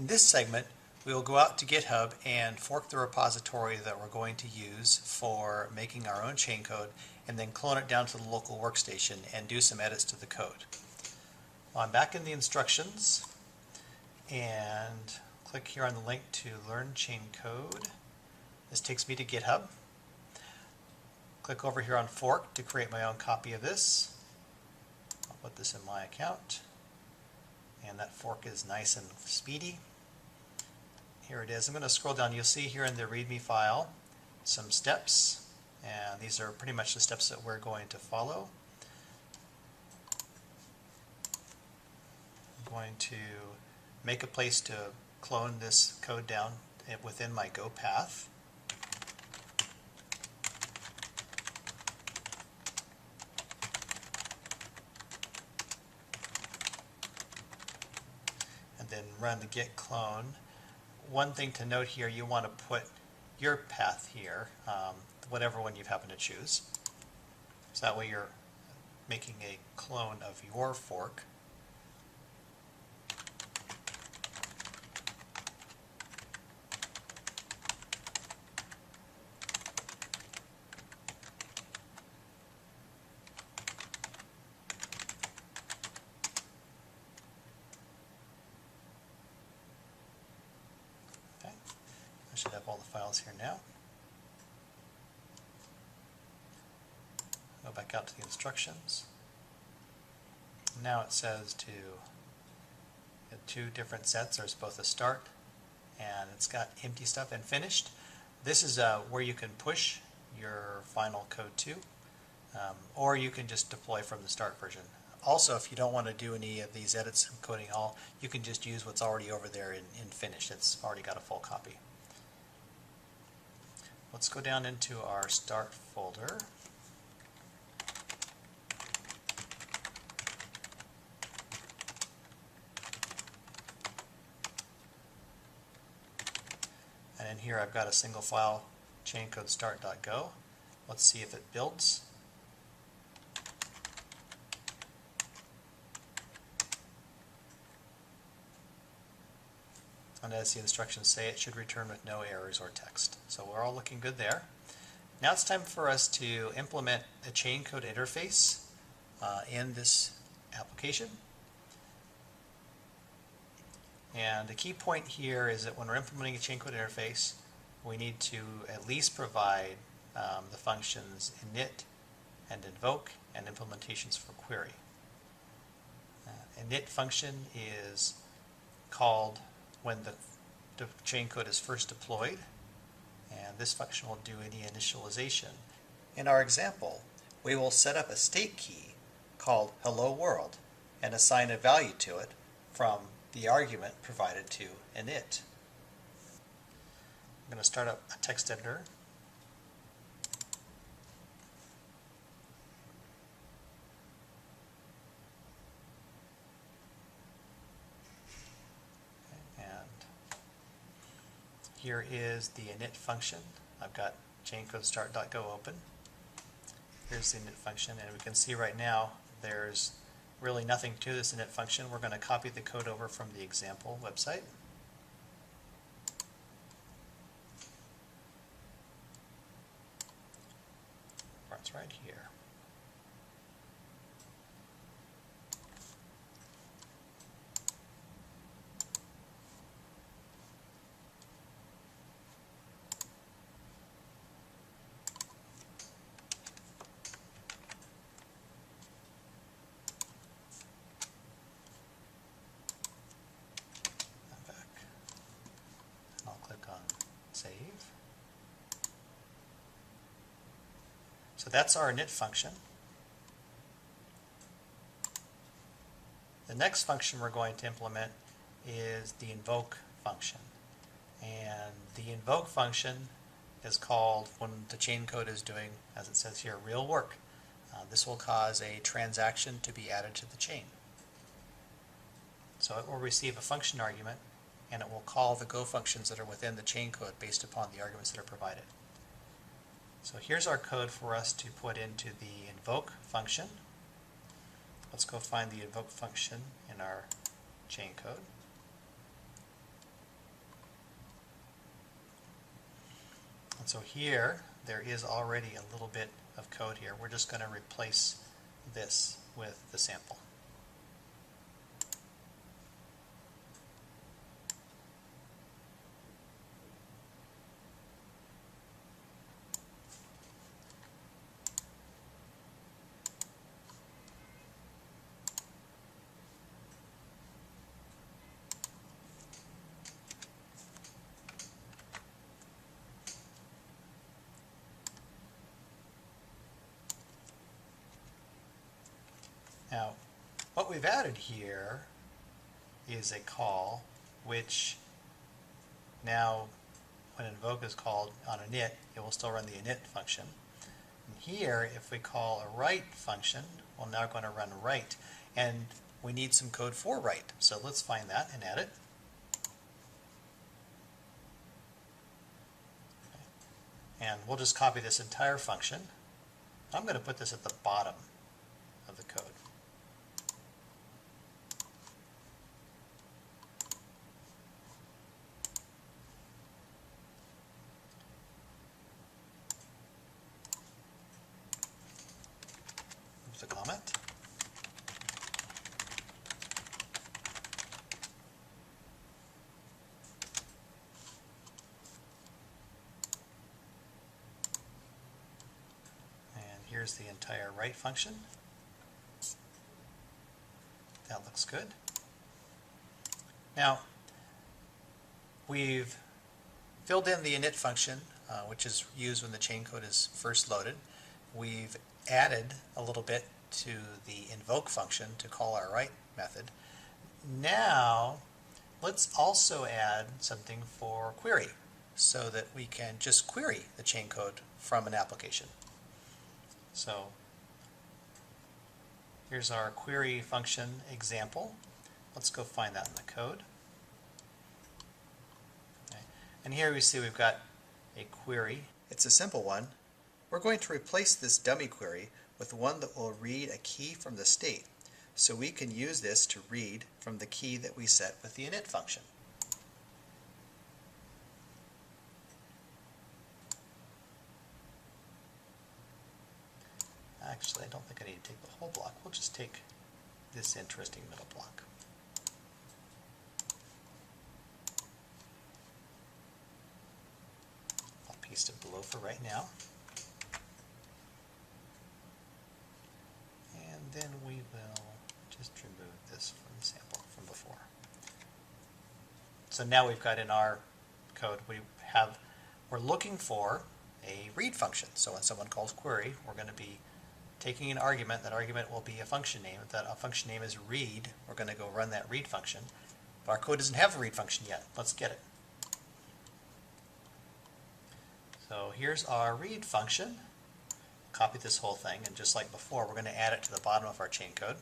In this segment, we will go out to GitHub and fork the repository that we're going to use for making our own chain code, and then clone it down to the local workstation and do some edits to the code. Well, I'm back in the instructions and click here on the link to learn chain code. This takes me to GitHub. Click over here on fork to create my own copy of this. I'll put this in my account, and that fork is nice and speedy. Here it is. I'm going to scroll down. You'll see here in the README file some steps, and these are pretty much the steps that we're going to follow. I'm going to make a place to clone this code down within my Go path. And then run the git clone. One thing to note here, you want to put your path here, whatever one you happen to choose. So that way you're making a clone of your fork. I should have all the files here now. Go back out to the instructions. Now it says to get two different sets. There's both a start and it's got empty stuff and finished. This is where you can push your final code to, or you can just deploy from the start version. Also, if you don't want to do any of these edits and coding all, you can just use what's already over there in finished. It's already got a full copy. Let's go down into our start folder. And in here I've got a single file, chaincodestart.go. Let's see if it builds. And as the instructions say, it should return with no errors or text. So we're all looking good there. Now it's time for us to implement a chain code interface in this application. And the key point here is that when we're implementing a chain code interface, we need to at least provide the functions init and invoke and implementations for query. Init function is called when the chain code is first deployed, and this function will do any initialization. In our example, we will set up a state key called hello world and assign a value to it from the argument provided to init. I'm going to start up a text editor. Here is the init function. I've got chaincodestart.go open. Here's the init function, and we can see right now there's really nothing to this init function. We're going to copy the code over from the example website. It's right here. Save. So that's our init function. The next function we're going to implement is the invoke function. And the invoke function is called when the chain code is doing, as it says here, real work. This will cause a transaction to be added to the chain. So it will receive a function argument, and it will call the Go functions that are within the chain code based upon the arguments that are provided. So here's our code for us to put into the invoke function. Let's go find the invoke function in our chain code. And so here, there is already a little bit of code here. We're just going to replace this with the sample. Now, what we've added here is a call which now, when invoke is called on init, it will still run the init function. And here, if we call a write function, we're now going to run write. And we need some code for write. So let's find that and add it. And we'll just copy this entire function. I'm going to put this at the bottom of the code. The comment. And here's the entire write function. That looks good. Now, we've filled in the init function, which is used when the chain code is first loaded. We've added a little bit to the invoke function to call our write method. Now let's also add something for query so that we can just query the chain code from an application. So here's our query function example. Let's go find that in the code. Okay. And here we see we've got a query. It's a simple one. We're going to replace this dummy query with one that will read a key from the state. So we can use this to read from the key that we set with the init function. Actually, I don't think I need to take the whole block. We'll just take this interesting middle block. I'll paste it below for right now. And then we will just remove this from the sample from before. So now we've got in our code, we're looking for a read function. So when someone calls query, we're going to be taking an argument. That argument will be a function name. If that function name is read, we're going to go run that read function. But our code doesn't have a read function yet. Let's get it. So here's our read function. Copy this whole thing, and just like before, we're going to add it to the bottom of our chain code.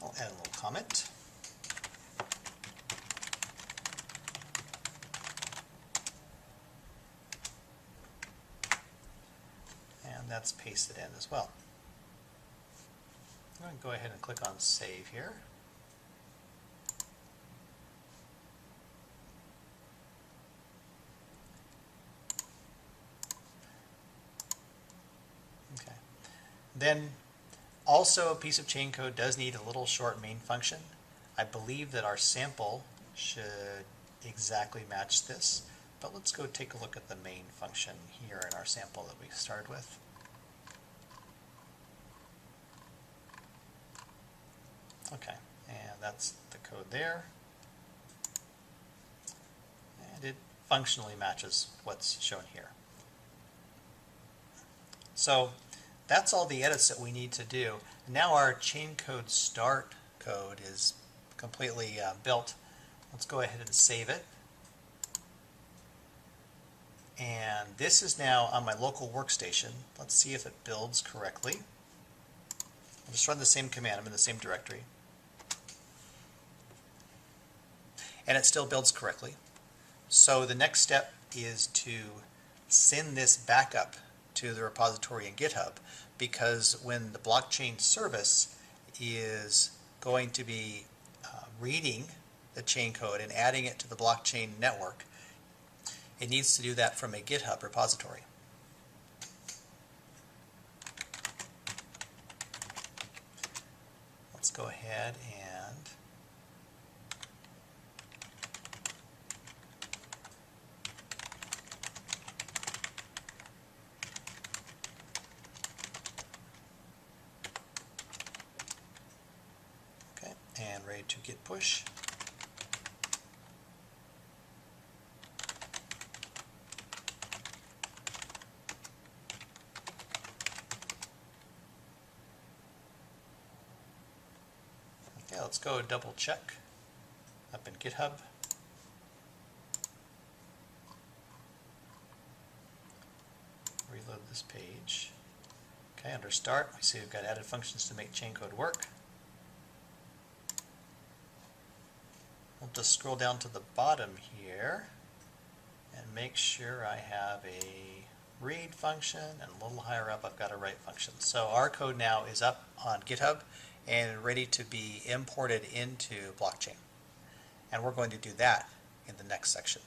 I'll add a little comment. And that's pasted in as well. I'm going to go ahead and click on Save here. Okay. Then also a piece of chain code does need a little short main function. I believe that our sample should exactly match this, but let's go take a look at the main function here in our sample that we started with. Okay, and that's the code there. And it functionally matches what's shown here. So that's all the edits that we need to do. Now our chain code start code is completely built. Let's go ahead and save it. And this is now on my local workstation. Let's see if it builds correctly. I'll just run the same command. I'm in the same directory. And it still builds correctly. So the next step is to send this back up to the repository in GitHub, because when the blockchain service is going to be reading the chain code and adding it to the blockchain network, it needs to do that from a GitHub repository. Let's go ahead and ready to git push. Okay, let's go double check up in GitHub. Reload this page. Okay, under Start, we see we've got added functions to make chain code work. We'll just scroll down to the bottom here and make sure I have a read function, and a little higher up I've got a write function. So our code now is up on GitHub and ready to be imported into blockchain. And we're going to do that in the next section.